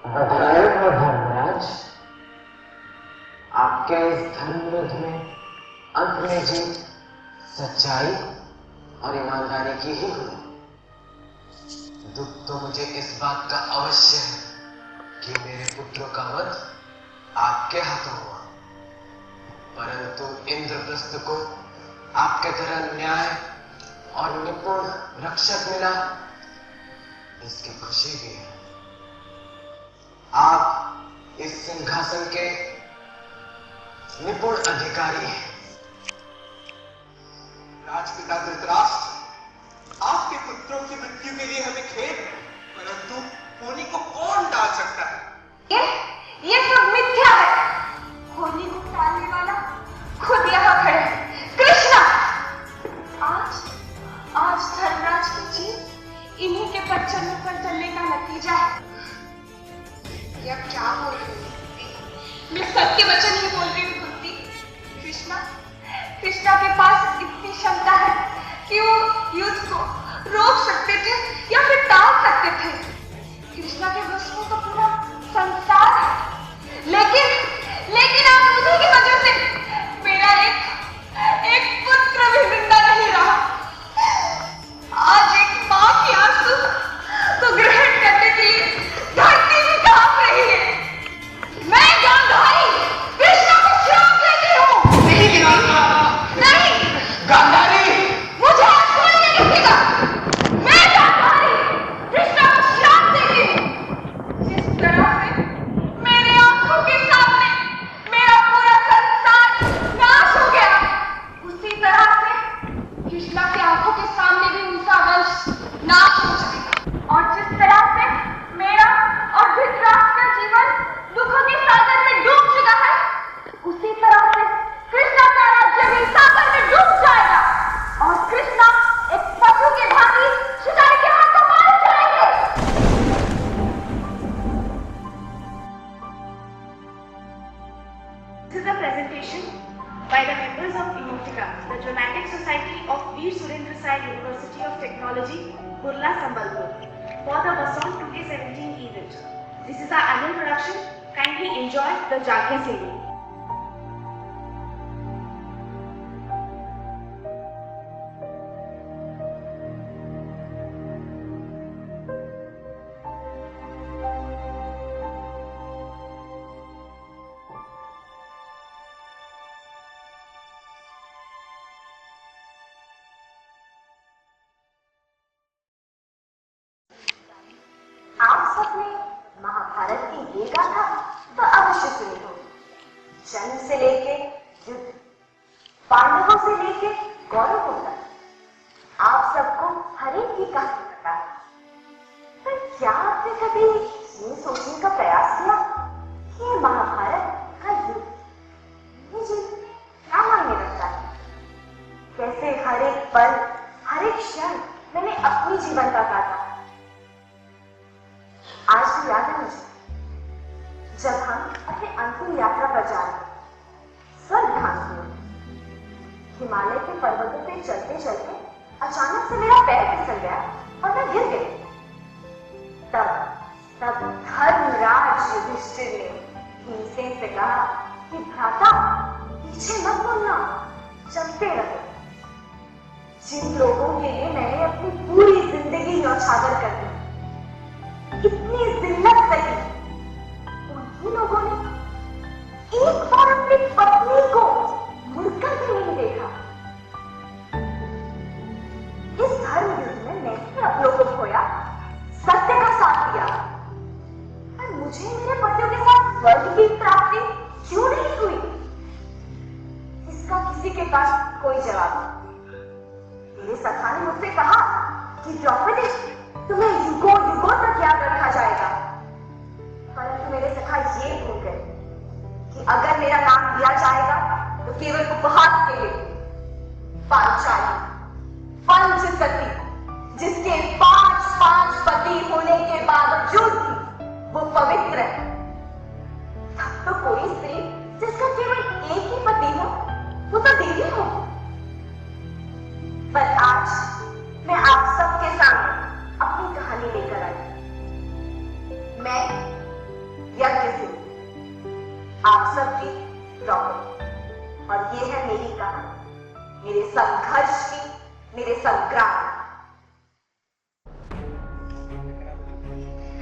धर्मराज, आपके इस धर्म युद्ध में अंत में जीत सच्चाई और ईमानदारी की ही हुई। दुख तो मुझे इस बात का अवश्य है कि मेरे पुत्रों का वध आपके हाथों हुआ, परंतु इंद्रप्रस्थ को आपके तरह न्याय और निपुण रक्षक मिला, इसकी खुशी भी है। आप इस सिंहासन के निपुण अधिकारी हैं। राजपिता धृतराष्ट्र, आपके पुत्रों की मृत्यु के लिए हमें खेद, परंतु होनी को कौन टाल सकता है? ये सब मिथ्या है। होनी को टालने वाला खुद यहाँ खड़े हैं। कृष्णा, आज धर्मराज की जीत इन्हीं के पच्चनों पर चलने का नतीजा है। यह क्या बोल रही है? मैं सत्य वचन ही बोल रही हूँ कुंती। कृष्णा के पास इतनी क्षमता है कि वो युद्ध को रोक सकते थे या फिर टाल सकते थे। कृष्णा के वश में तो पूरा संसार है, लेकिन आप उन्हीं की वजह से मेरा एक पुत्र भी जिंदा नहीं रहा। आज एक माँ की आंसू तो ग्रहण करने के लिए धरती भी कांप रही है। मैं गांधारी कृष्णा को श्राप देती हूँ। नहीं गांधारी, मुझे आज कोई नहीं रोकेगा। मैं गांधारी कृष्णा को श्राप देती हूँ। जिस तरह से मेरे आंखों के सामने मेरा पूरा संसार नाश हो गया, उसी तरह से कृष्णा की आंखों के सामने भी उनका वंश नाश हो जाएगा। और जिस तरह से मेरा और धृतराष्ट्र का जीवन दुखों के सागर में डूब चुका है, उसी तरह से कृष्णा का राज्य भी सागर में डूब जाएगा और कृष्णा एक पशु के भांति शिकारी के हाथों मारे जाएंगे। This is a presentation by the members of Emotica, the Dramatic Society of Veer Surendra Sai University of Technology, Kurla, Sambalpur, for the Basant 2017 event. This is our annual production. Kindly enjoy the Jagya Sevi. आप सबने महाभारत की ये गाथा तो अवश्य सुनी होगी। जन्म से लेके युद्ध, पांडवों से लेके कौरवों तक आप सबको हर एक की कहानी पता है। पर क्या आपने कभी ये सोचने का प्रयास किया कि ये महाभारत का युद्ध, ये युद्ध क्या मायने रखता है? कैसे हर एक पल, हर एक क्षण मैंने अपनी जीवन का काटा। आज भी याद है मुझे, जब हम अपने अंतिम यात्रा पर जा रहे स्वर्गधाम की ओर, हिमालय के पर्वतों पे चलते चलते अचानक से मेरा पैर फिसल गया और मैं गिर गई। तब धर्मराज युधिष्ठिर ने भीमसेन से कहा कि भ्राता पीछे मत मुड़ना, चलते रहो। जिन लोगों के लिए मैंने अपनी पूरी जिंदगी न्यौछावर कर दी, कितनी जिल्लत सही, उन्हीं लोगों ने एक बार अपनी पत्नी को मुड़कर भी नहीं देखा। इस धर्म युद्ध में मैंने अपनों को खोया, सत्य का साथ दिया, पर मुझे मेरे पतियों के साथ स्वर्ग की प्राप्ति क्यों नहीं हुई? इसका किसी के पास कोई जवाब नहीं। मेरे सखा ने मुझसे कहा कि द्रौपदी, तुम्हें युगों युगों तक याद रखा जाएगा, परंतु मेरे सखा ये भूल गए कि अगर मेरा नाम लिया जाएगा तो केवल उपहास के लिए। पांचाली, पंचसती, जिसके 5 पति होने के बावजूद भी वो पवित्र है। तब तो कोई स्त्री जिसका केवल एक ही पति हो, वो तो देवी हो। पर आज मैं आप सबके सामने अपनी कहानी लेकर आई। मैं सबकी रॉकेट। और ये है मेरी कहानी, मेरे संघर्ष की, मेरे संग्राम।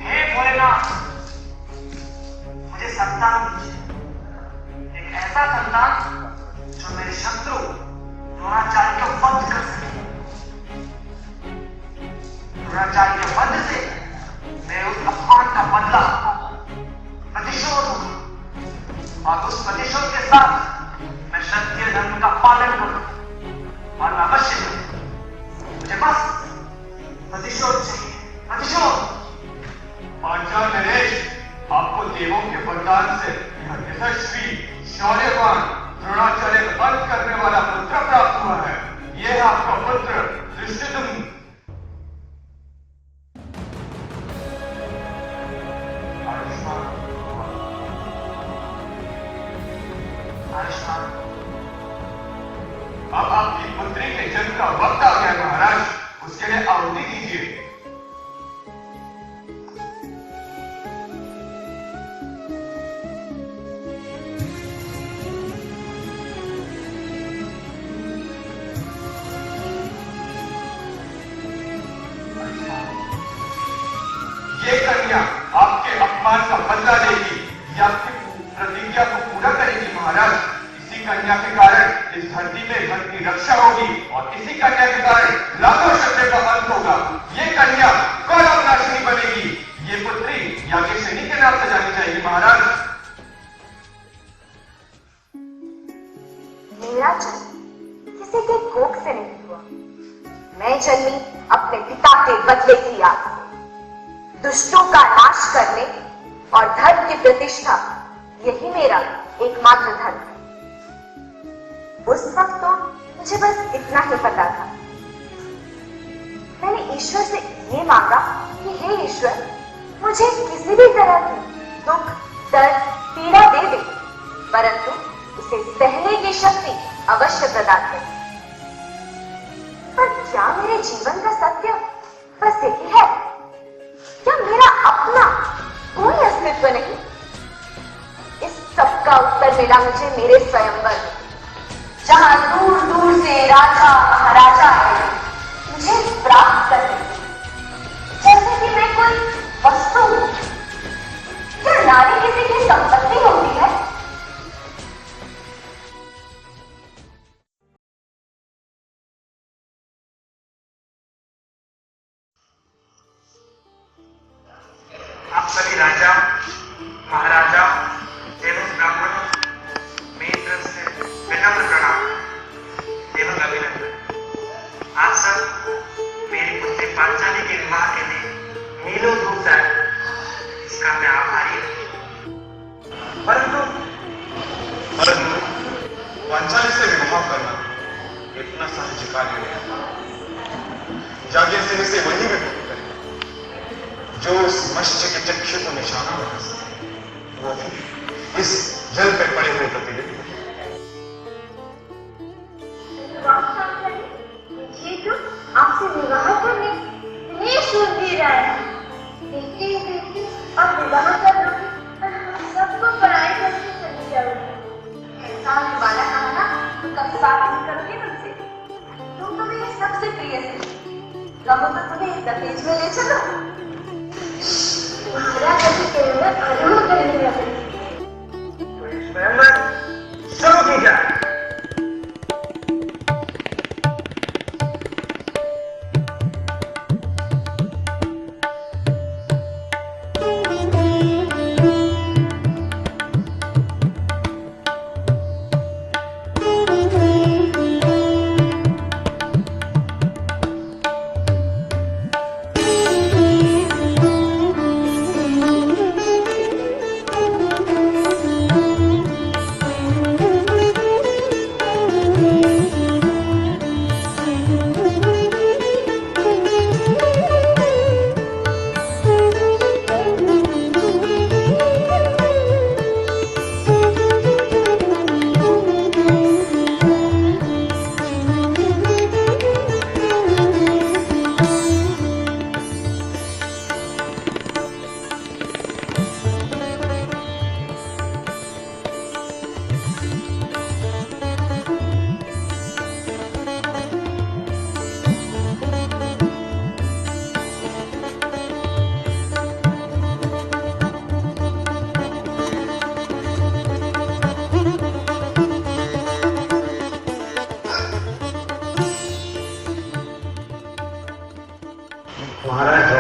हे भोलेनाथ, मुझे संतान दीजिए, एक ऐसा संतान जो मेरे शत्रु द्रोणाचार्य को वध कर सके। द्रोणाचार्य के वध से मैं उस अपमान का बदला प्रतिशोध लूं, और उस प्रतिशोध के साथ मैं क्षत्रिय धर्म का पालन करूं। और अवश्य मुझे बस प्रतिशोध चाहिए, प्रतिशोध। पांचाल नरेश, आपको देवों के वरदान से यह यशस्वी शौर्यवान द्रोणाचार्य का अंत करने वाला पुत्र प्राप्त हुआ है। यह है आपका पुत्र धृष्टद्युम्न। आयुष्मान, अब आपकी पुत्री के जन्म का वक्त आ गया महाराज, उसके लिए आहुति दीजिए। ये कन्या आपके अपमान का बदला लेगी, ये आपकी प्रतिज्ञा को पूरा करेगी महाराज। इसी कन्या के कारण इस धरती में धन की रक्षा होगी, और इसी कन्या के कारण लाखों क्षत्रिय का अंत होगा। ये कन्या कौरव नाशिनी बनेगी। ये पुत्री याज्ञसेनी के नाम से जानी जाएगी महाराज। मेरा जन्म किसी के कोख से नहीं हुआ, मैं जन्मी अपने पिता के बदले की याद से। दुष्टों का नाश करने और धर्म की प्रतिष्ठा, यही मेरा एकमात्र धर्म है। उस वक्त तो मुझे बस इतना ही पता था। मैंने ईश्वर से ये मांगा कि हे ईश्वर, मुझे किसी भी तरह की दुख, दर्द, पीड़ा दे दे, परंतु उसे सहने की शक्ति अवश्य प्रदान करे। पर क्या मेरे जीवन का सत्य बस यही है? क्या मेरा अपना कोई अस्तित्व नहीं? इस सब का उत्तर मिला मुझे मेरे स्वयंवर में, जहां दूर दूर से राजा महाराजा आए मुझे प्राप्त करने, जैसे कि मैं कोई वस्तु हूं। क्या नारी किसी की संपत्ति होती है? आप सभी राजा, महाराजा एवं ब्राह्मणों मेरी तरफ से विनम्र प्रणाम एवं अभिनंदन। आप सब मेरी पुत्री पांचाली के विवाह के लिए मीलों दूर से आए, इसका मैं आभारी हूं। परंतु पांचाली से विवाह करना इतना सहज कार्य नहीं। याज्ञसेनी से वही विवाह करेगा जो उस मत्स्य के चक्षु को निशाना बना सके, वो भी इस जल पे पड़े हुए प्रतिबिंब। ये तो आपसे विवाह करने इतने शूरवीर आए हैं। देखते ही देखते आप विवाह कर लोगे और हम सबको पराई करके चली जाओगे। ऐसा वाला कहा ना, तो कभी बात नहीं करोगे मुझसे? तुम तो मेरे सबसे प्रिय थे, कहो तो तुम्हें दहेज में ले चलो। तुम्हारा कभी केवल आरंभ करने वाले स्वयंवर शुरू की जाए।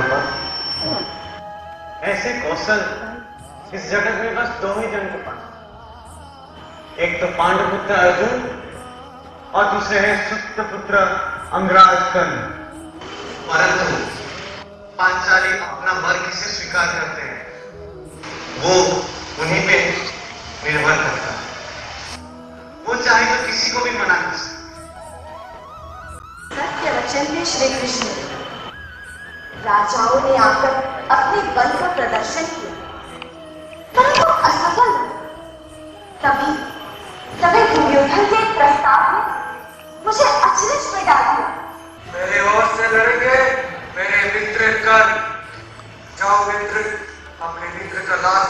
तुम्हारे पास? ऐसे कौशल इस जगत में बस दो ही जन के पास, एक तो पांडुपुत्र अर्जुन और दूसरे है सुप्तपुत्र अंगराज कर्ण। परंतु पांचाली अपना वर किसे स्वीकार करते हैं वो उन्हीं पे निर्भर करता है। वो चाहे तो किसी को भी मना कर सकते। सत्य वचन में श्री कृष्ण राजाओं ने आकर अपने बल का प्रदर्शन किया, परंतु असफल रहे। तभी दुर्योधन के एक प्रस्ताव ने मुझे अचरज में डाल दिया। मेरे ओर से लड़ेंगे मेरे मित्र कर, जाओ मित्र, अपने मित्र का लाभ।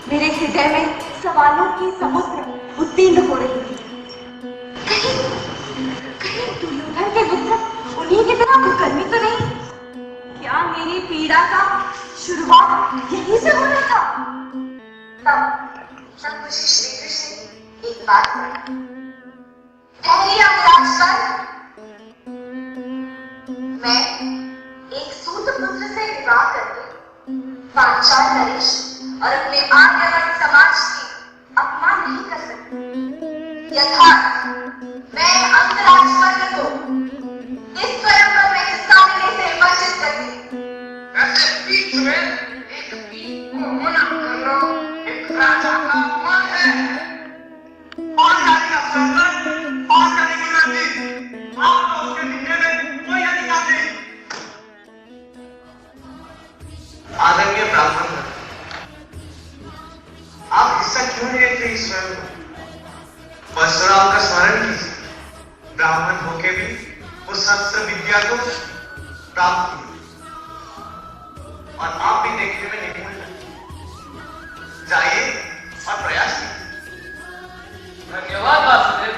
मेरे हृदय में सवालों की समुद्र उत्तीर्ण हो रही थी। कहीं दुर्योधन के मित्र उन्हीं की तरह कुकर्मी तो नहीं? क्या मेरी पीड़ा का शुरुआत यहीं से होना था? तब मुझे श्री कृष्ण ने एक बात कही। ठहरिए अंगराज, मैं एक सूत पुत्र से विवाह करके पांचाल नरेश और अपने आर्यवर्त समाज की अपमान नहीं कर सकती। यथार्थ मैं अंगराज वर्ग को इस स्वयंवर में हिस्सा लेने से वंचित करती। ऐसे बीच में एक बीच को मना करना एक राजा का अपमान है। पांचाली का स्वयंवर, पांचाली की रानी, आपको उसके निकले में कोई अधिकार नहीं। आदरणीय ब्राह्मण, आप हिस्सा क्यों नहीं लेते इस स्वयं में? परशुराम का स्मरण कीजिए। ब्राह्मण होके भी वो शस्त्र विद्या को प्राप्त की और आप भी देखने में निपुण हैं। जाइए और प्रयास कीजिए। धन्यवाद वासुदेव,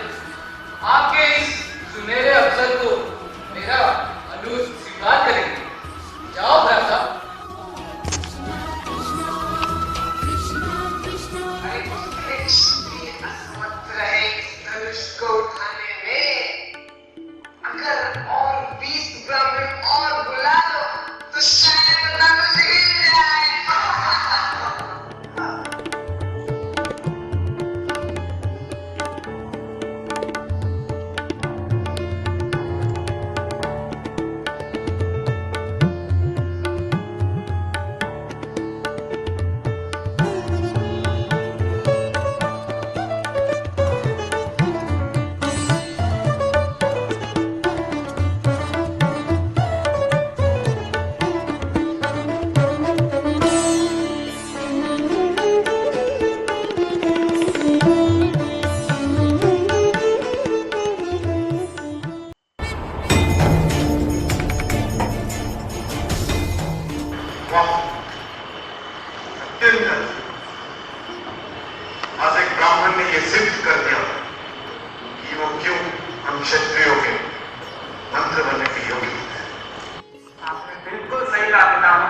आपके इस सुनहरे अवसर को मेरा अनुरोध स्वीकार करेंगे। जाओ भ्राता। को उठाने में अगर और 20 ब्राह्मण और बुला लो तो शायद धनुष हिल जाए। आज एक ब्राह्मण ने यह सिद्ध कर दिया कि वो क्यों हम क्षत्रियों के मंत्र बनने के योग्य होते हैं। आपने बिल्कुल सही कहा पितामह।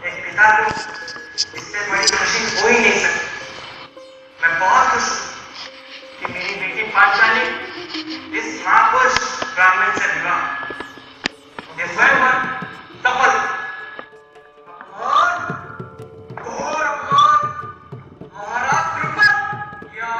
एक पिता को इससे बड़ी खुशी हो ही नहीं सकती। मैं बहुत खुश हूं कि मेरी बेटी पांचाली इस महापुरुष ब्राह्मण से विवाह, ये स्वयं सफल और महाराज कृपा, क्या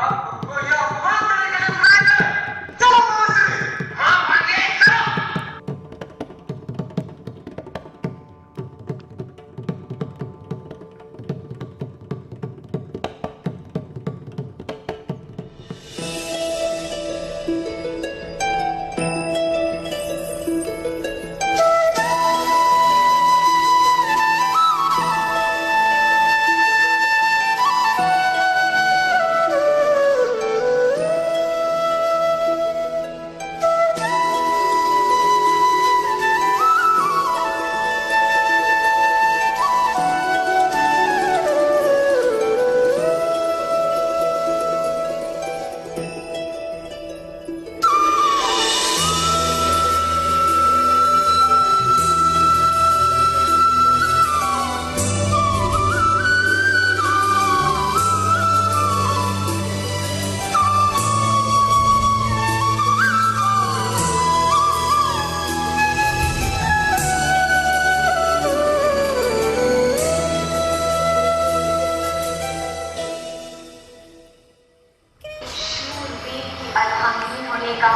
का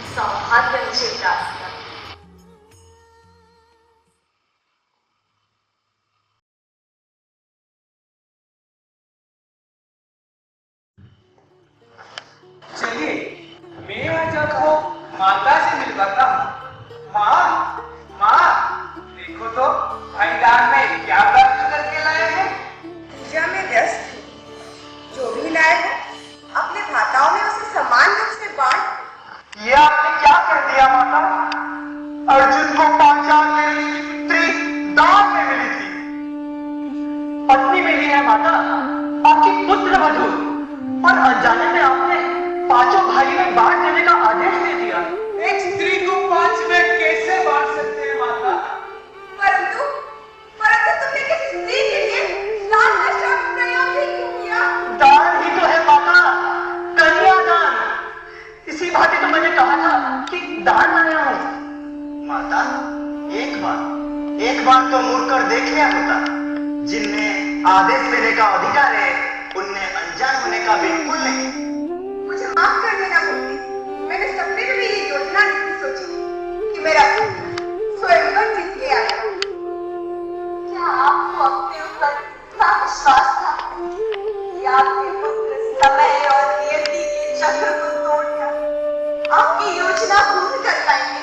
सौभाग्य मुझे प्राप्त हुआ। चलिए मैं आज आपको माता से मिलवाता हूँ। माँ, माँ, देखो तो भाईदान में क्या प्राप्त करके लाए हैं। पूजा में व्यस्त थी। जो भी लाए हो अपने भ्राताओं में उसे समान रूप से बांट। ये आपने क्या कह दिया माता? अर्जुन को पांचाल मेरी पुत्री दान में मिली थी। पत्नी मिली है माता, आपकी पुत्र वधू, और अनजाने में आपने पांचों भाई में बांट देने का आदेश दे दिया। एक स्त्री को 5 में कैसे बांट सकते हैं माता? परंतु तुमने किसी स्त्री के लिए दान का शब्द प्रयोग ही क्यों किया? दान ही तो है माता, कन्यादान। इसी भांति तो मैंने कहा था कि दान आया हूं। माता, एक बार तो मुड़कर देख लिया होता। जिनमें आदेश देने का अधिकार है उनमें अनजान होने का बिल्कुल नहीं। मुझे माफ कर देना मूर्ति। मैंने सपने में भी ये योजना नहीं सोची कि मेरा पुत्र स्वयंवर जीत के आया। क्या आपको अपने ऊपर इतना विश्वास था कि आपके पुत्र समय और नियति के चक्र को तोड़कर आपकी योजना पूर्ण कर पाएंगे?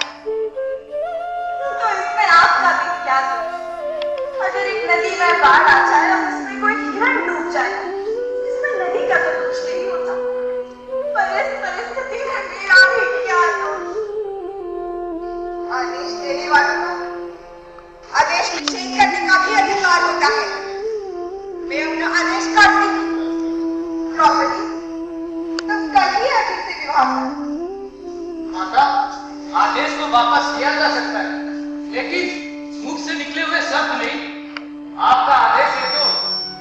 तो इसमें आपका भी क्या दोष? अगर एक नदी में बाढ़ आ जाए और उसमें कोई हिरण डूब जाए, इसमें नदी का तो दोष नहीं होता, पर इस परिस्थिति में मेरा भी क्या दोष? आदेश देने वालों को आदेश निषेध करने का भी अधिकार होता है। मैं अपना आदेश करती हूँ। द्रौपदी, तुम कल ही अर्जुन से विवाह करो। माता, आदेश तो वापस लिया जा सकता है, लेकिन मुख से निकले हुए शब्द नहीं। आपका आदेश है तो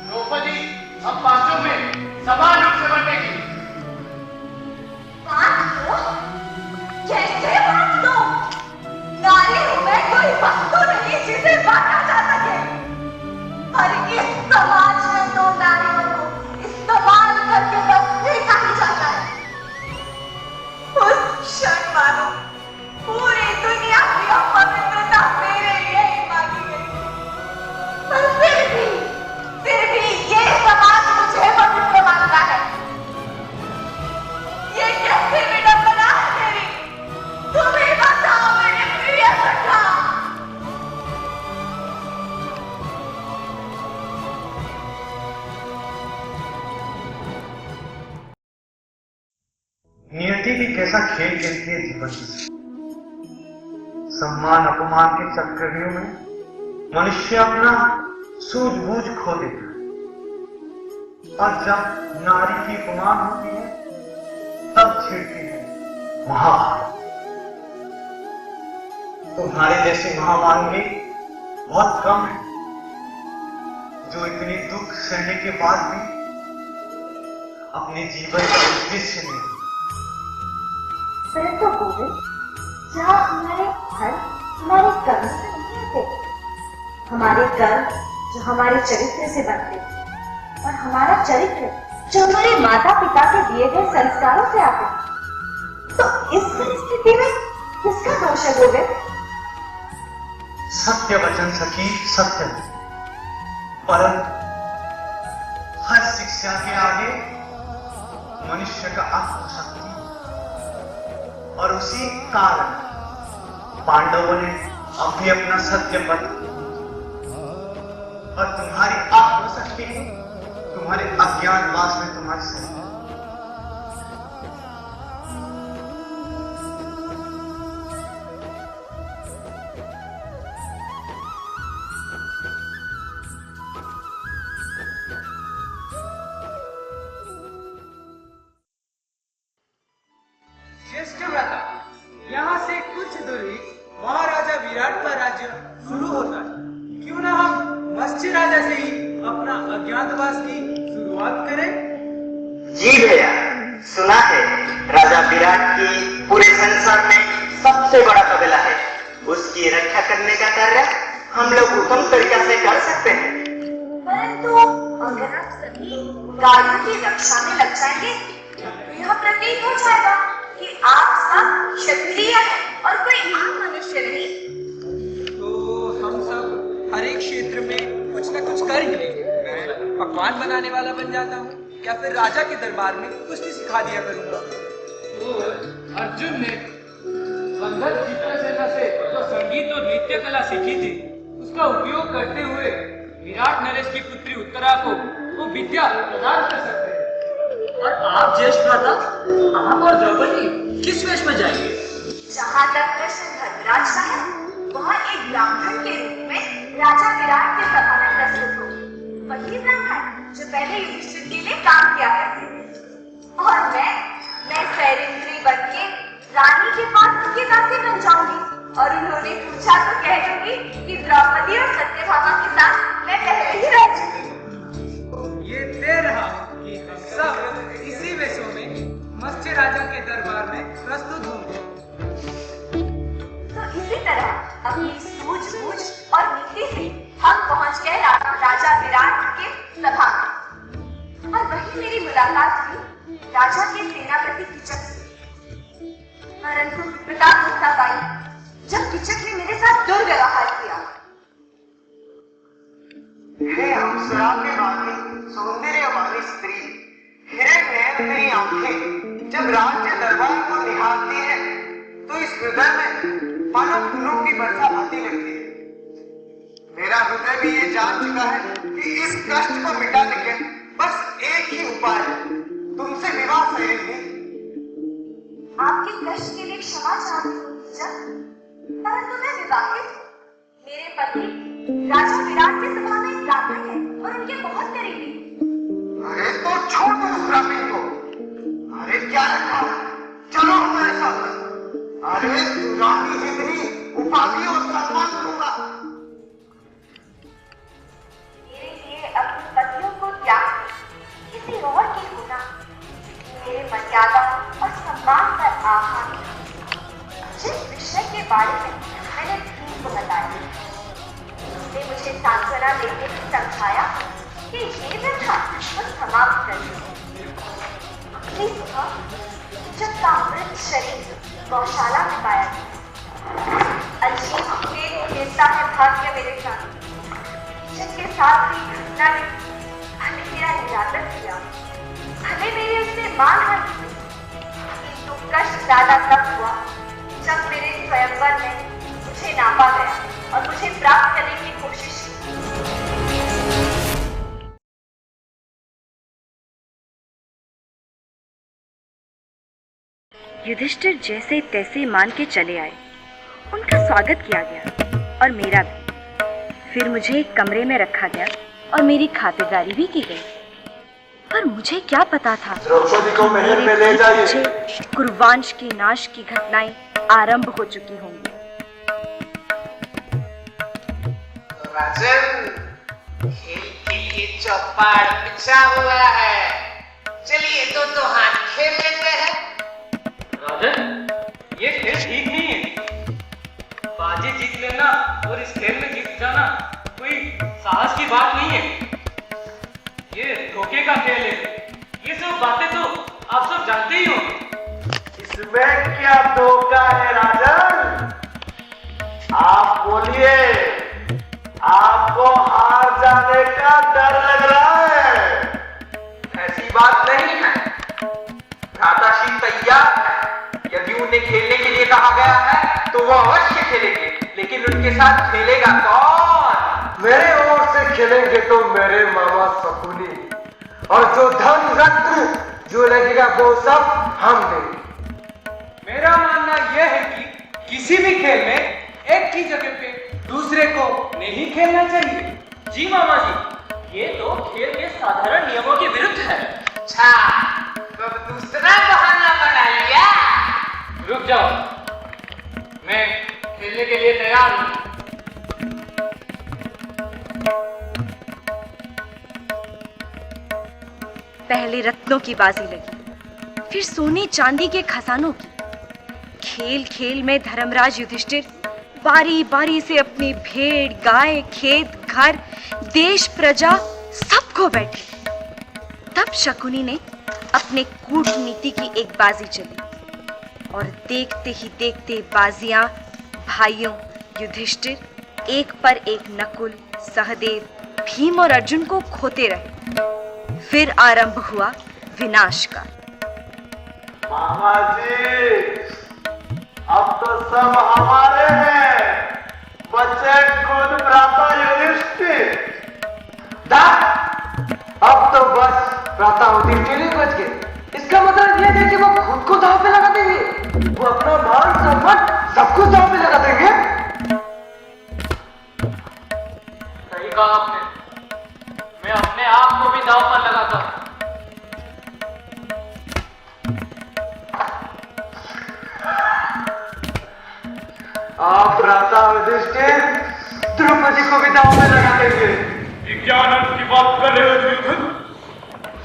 द्रौपदी हम पांचों में समान रूप से बंटेगी। बांट दो? कैसे बांट दो? नारी हूं मैं, कोई वस्तु नहीं जिसे बांटा जा सके। और इस समाज में तो नारियों को इस्तेमाल करके बस फेंका ही जाता है। उस क्षण मानो पूरी दुनिया की अपवित्रता मेरे लिए ही मांगी गई। पर फिर भी ये समाज मुझे पवित्र मानता है। ये कैसी विडंबना है मेरी? तुम्हें बताओ मेरे प्रिय सखा। नियति भी कैसा खेल खेलती है जीवन से। सम्मान अपमान के चक्रव्यूह में मनुष्य अपना सूझबूझ खो देता है, और जब नारी की अपमान होती है तब छिड़ती है महाभारत। तुम्हारे जैसे महामानवी बहुत कम है जो इतने दुख सहने के बाद भी अपने जीवन का उद्देश्य नहीं। परंतु गोविंद, जहाँ हमारे फल हमारे कर्म से नहीं आते, हमारे कर्म जो हमारे चरित्र से बनते और हमारा चरित्र जो हमारे माता पिता के दिए गए संस्कारों से आते, तो इस परिस्थिति में किसका दोष है गोविंद? सत्य वचन सखी, सत्य, परंतु हर शिक्षा के आगे मनुष्य का आत्मशक्ति, और उसी कारण पांडवों ने अभी अपना सत्य पद और तुम्हारी आत्मशक्ति तुम्हारे अज्ञातवास में तुम्हारी सत्य। ज्येष्ठ भ्राता, यहाँ से कुछ दूरी महाराजा विराट का राज्य शुरू होता है। क्यों ना हम मत्स्य राजा से ही अपना अज्ञातवास की शुरुआत करें? जी भैया, सुना है राजा विराट की पूरे संसार में सबसे बड़ा कबीला है। उसकी रक्षा करने का कार्य हम लोग उत्तम तरीका से कर सकते हैं। परंतु अगर आप सभी गायों की रक्षा में लग जाएंगे, तो यह प्रतीत हो जाएगा कि आप सब क्षत्रिय हैं और कोई आम मनुष्य नहीं। तो हम सब हर एक क्षेत्र में कुछ न कुछ कर ही लेंगे। मैं पकवान बनाने वाला बन जाता हूँ या फिर राजा के दरबार में कुश्ती सिखा दिया करूंगा। अर्जुन ने बंधन चित्रसेना से जो संगीत और नृत्य कला सीखी थी उसका उपयोग करते हुए विराट नरेश की पुत्री उत्तरा को वो विद्या प्रदान कर सकते हैं। और आप ज्येष्ठ भ्राता, आप और द्रौपदी किस वेश में जाएंगे? जहाँ तक प्रश्न धर्मराज का है, वहाँ एक ब्राह्मण के रूप में राजा विराट के सभा में प्रस्तुत हो। वही ब्राह्मण जो पहले युधिष्ठिर के लिए काम किया करते थे। और मैं सैरिंद्री बन के रानी के पास उनकी दासी बन जाऊंगी और उन्होंने पूछा तो कह दूंगी कि द्रौपदी और सत्यभामा के साथ मैं पहले ही रह चुकी। ये तय रहा कि हम सब इसी वेशों में मत्स्य राजा के दरबार में प्रस्तुत होंगे। तो इसी तरह अपनी सूझबूझ और नीति से हम पहुंच गए राजा विराट के सभा में। और वही मेरी मुलाकात हुई राजा के सेनापति किचक से। परंतु विपदा होता पाई जब किचक ने मेरे साथ दुर्व्यवहार किया। हे अप्सरा के वाली सौंदर्य वाली स्त्री, हिरण्यनयन तेरी आंखें जब राज्य दरबार को निहारती है तो इस हृदय में मानो फूलों की वर्षा आती लगती है। मेरा हृदय भी ये जान चुका है कि इस कष्ट को मिटाने के बस एक ही उपाय है, तुमसे विवाह सहेजनी। आपके कष्ट के लिए क्षमा चाहती हूँ किचक, परंतु मैं विवाहित हूँ। मेरे पति राजा विराट के सभा में एक ब्राह्मण है और उनके बहुत करीबी। अरे तो छोड़ दो उस ब्राह्मण को। अरे क्या रखा, चलो हमारे साथ। अरे रानी जितनी उपाधि और सम्मान दूंगा। मेरे लिए अपने पतियों को त्याग किसी और की होना मेरे मर्यादा और सम्मान पर आघात। जिस विषय के बारे में मैंने भीम को बताया, उसने मुझे सांत्वना देते हुए समझाया कि ये व्यथा वो समाप्त कर दें। अगली सुबह जब का अमृत शरीर गौशाला में पाया गया, अजीब खेल खेलता है भाग्य मेरे साथ। जिसके साथ भी घटना ने भले मेरा निरादर किया, भले मेरे उससे मान हानि हुई, किंतु कष्ट ज्यादा तब हुआ जब मेरे स्वयंवर में मुझे नापा गया और मुझे प्राप्त करने की कोशिश की। युधिष्ठिर जैसे तैसे मान के चले आए। उनका स्वागत किया गया और मेरा भी। फिर मुझे एक कमरे में रखा गया और मेरी खातिरदारी भी की गई। पर मुझे क्या पता था द्रौपदी को महल में ले जाइए। कुरुवंश के नाश की घटनाएं आरंभ हो चुकी होंगी। राजन, खेल के लिए चौपाड़ बिछा हुआ है, चलिए दो हाथ खेल लेते हैं। राजन, ये खेल ठीक नहीं है। बाजी जीत लेना और इस खेल में जीत जाना कोई साहस की बात नहीं है। ये धोखे का खेल है। ये सब बातें तो आप सब जानते ही हो। इसमें क्या धोखा है राजन? आप बोलिए, आपको हार जाने का डर लग रहा है? ऐसी बात नहीं है, भ्राताश्री तैयार है। यदि उन्हें खेलने के लिए कहा गया है तो वो अवश्य खेलेंगे, लेकिन उनके साथ खेलेगा कौन? मेरे ओर से खेलेंगे तो मेरे मामा शकुनी, और जो धन रत्न जो लगेगा वो सब हम देंगे। मेरा मानना यह है कि किसी भी खेल में एक की जगह पे दूसरे को नहीं खेलना चाहिए। जी मामा जी, ये तो खेल के साधारण नियमों के विरुद्ध है। अच्छा, तो दूसरा बहाना बना लिया। रुक जाओ, मैं खेलने के लिए तैयार हूं। पहले रत्नों की बाजी लगी, फिर सोने चांदी के खजानों की। खेल खेल में धर्मराज युधिष्ठिर बारी बारी से अपनी भेड़, गाय, खेत, घर, देश, प्रजा सब खो बैठे। तब शकुनी ने अपने कूटनीति की एक बाजी चली। और देखते ही देखते बाजियां भाइयों युधिष्ठिर एक पर एक नकुल, सहदेव, भीम और अर्जुन को खोते रहे। फिर आरंभ हुआ विनाश का। मामा जी, अब तो सब हमारे हैं, बचे खुद भ्राता युधिष्ठिर। अब तो बस भ्राता युधिष्ठिर ही बच गए। इसका मतलब यह है कि वो खुद को दांव पे लगा देंगे, वो अपना मान सम्मान सब कुछ दांव पे लगा देंगे। सही कहा आपने, मैं अपने आप को भी दांव पर लगाता हूं। आप भ्राता युधिष्ठिर द्रौपदी को भी दांव पे लगा देंगे। क्या आनंद की बात कर रहे हो युधिष्ठिर?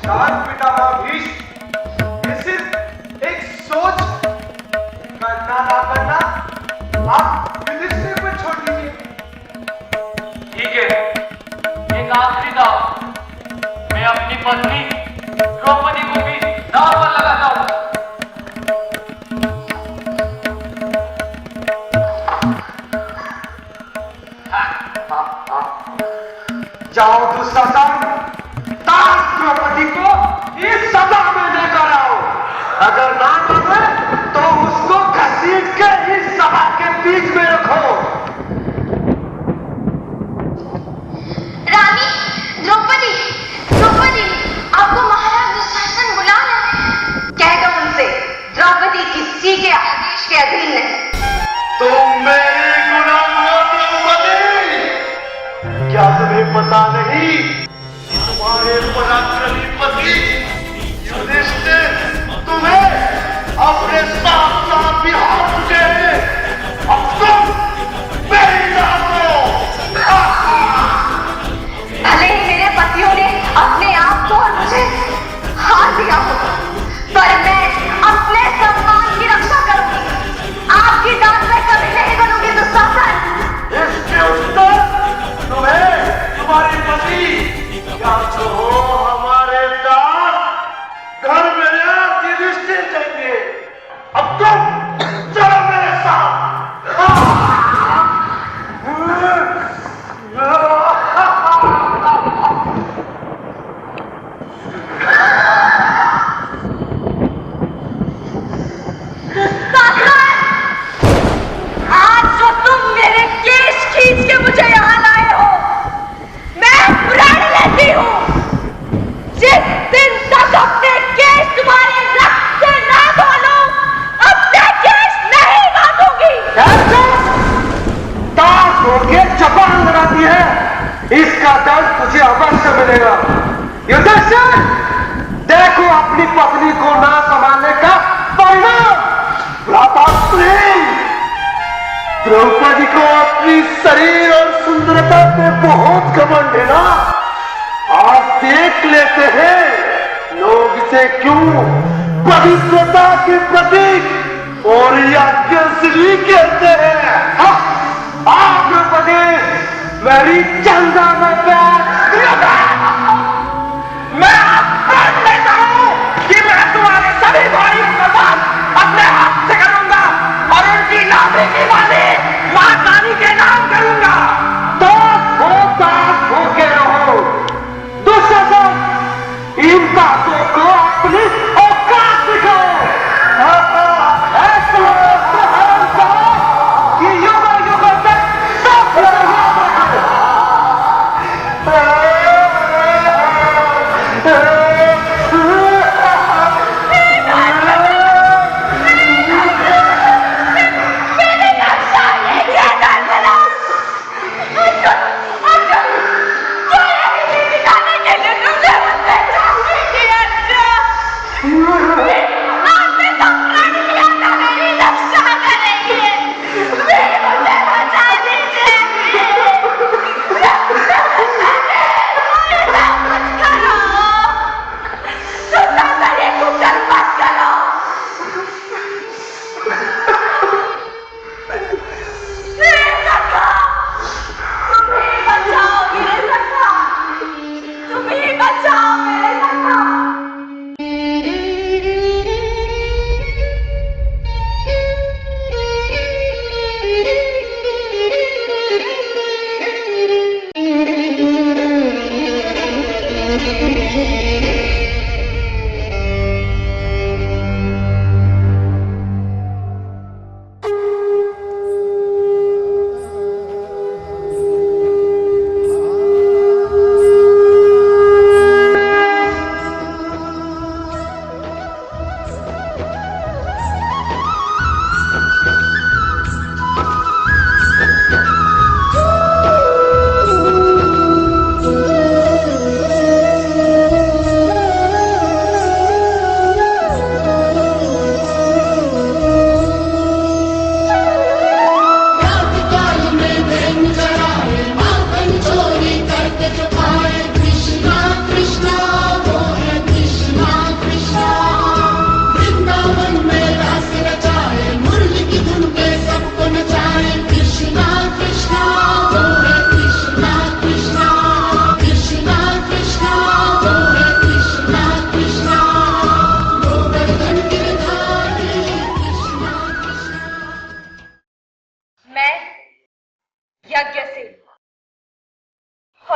शांत पितामह भीष्म, ये सिर्फ एक सोच, करना ना करना आप युधिष्ठिर पर छोड़ दीजिए। ठीक है, एक आखिरी दांव, मैं अपनी पत्नी द्रौपदी को भी दांव पर लगाता हूं। जाओ दुशासन, ताश द्रौपदी को इस सभा में लेकर आओ। अगर ना माने तो उसको घसीट के इस सभा के बीच में रखो। रानी द्रौपदी, द्रौपदी, आपको महाराज दुशासन बुला रहे हैं। कह दो उनसे द्रौपदी किसी के आदेश के अधीन नहीं। तुम मेरी गुलाम हो द्रौपदी? क्या तुम्हें पता नहीं कि तुम्हारे पराक्रमी पति युधिष्ठिर तुम्हें अपने साथ साथ बिहार चुके हैं? अब तुम मेरी जान दो। भले ही मेरे पतियों ने अपने आप को और मुझे हार दिया हो, पर मैं अपने सम्मान की रक्षा करूंगी। आपकी दांत में कभी नहीं बनूंगी दुशासन। इसके उत्तर तुम्हें तुम्हारे पति या तो हमारे दास घर मेरे युधिष्ठिर देंगे। अब तुम चलो मेरे साथ। आज जो तुम मेरे केश खींच के मुझे यहाँ लाए हो, मैं प्रण लेती हूँ। जिस दिन तक अपने केश तुम्हारे रक्त से ना धो लूं, अपने केश नहीं बांधूंगी। ताश होके जबान लगाती है, इसका दर्द तुझे अवश्य मिलेगा। युधिष्ठिर, देखो अपनी पत्नी को ना संभालने का परिणाम। भ्राता प्रेम, द्रौपदी को अपनी शरीर और सुंदरता पे बहुत घमंड है ना। आज देख लेते हैं लोग इसे क्यों पवित्रता के प्रतीक और यज्ञश्री कहते हैं। आप द्रौपदी मेरी चंदा में पैर दिया। मैं प्रण लेता हूं कि मैं तुम्हारे सभी भाइयों का दान अपने हाथ से करूंगा और उनकी नाभि की बाली मां काली के नाम करूंगा। दास होके रहो। दुशासन, इन बातों को अपनी औकात दिखाओ। ऐसा कि युगों युगों तक सब याद रखें।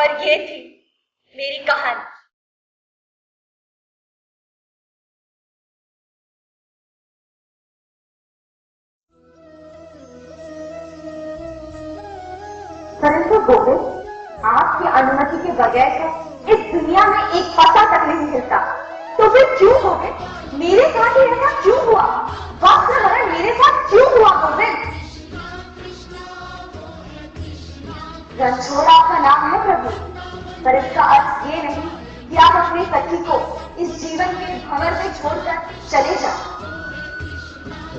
और ये थी मेरी कहानी। परंतु गोविंद, आपकी अनुमति के बगैर तो इस दुनिया में एक पत्ता तक नहीं हिलता। तो फिर क्यों गोविंद मेरे साथ ही ऐसा क्यों हुआ? वस्त्रहरण मेरे साथ क्यों हुआ गोविंद? रणछोड़ आपका नाम है प्रभु, पर इसका अर्थ ये नहीं कि आप अपने पति को इस जीवन के भंवर में छोड़कर चले जाओ।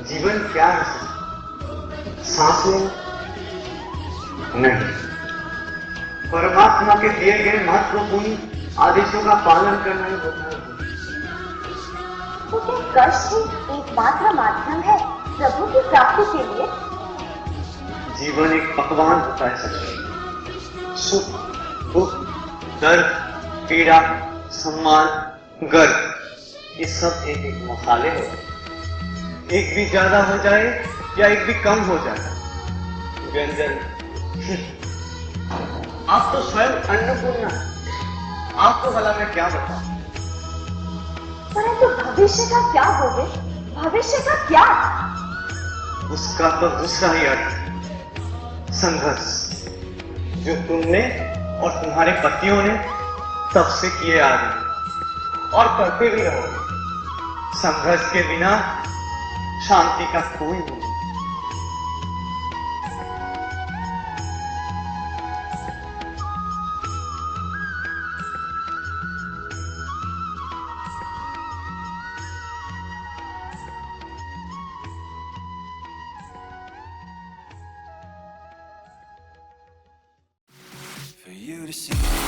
जीवन क्या है? सांस लेना नहीं, परमात्मा के दिए गए महत्वपूर्ण आदेशों का पालन करना ही होता है। तो क्या कष्ट ही एकमात्र माध्यम है प्रभु की प्राप्ति के लिए? जीवन एक पकवान होता है सच। सुख, दुख, दर्द, पीड़ा, सम्मान, गर्व, ये सब एक एक मसाले होते हैं। एक भी ज्यादा हो जाए या एक भी कम हो जाए, व्यंजन आप तो स्वयं अन्नपूर्णा, आपको भला मैं क्या बताऊं? परंतु भविष्य का क्या होगे? भविष्य का क्या? उसका तो दूसरा ही अर्थ, संघर्ष, जो तुमने और तुम्हारे पतियों ने तब से किए आ रहे और करते भी रहोगे। संघर्ष के बिना शांति का कोई नहीं। For you to see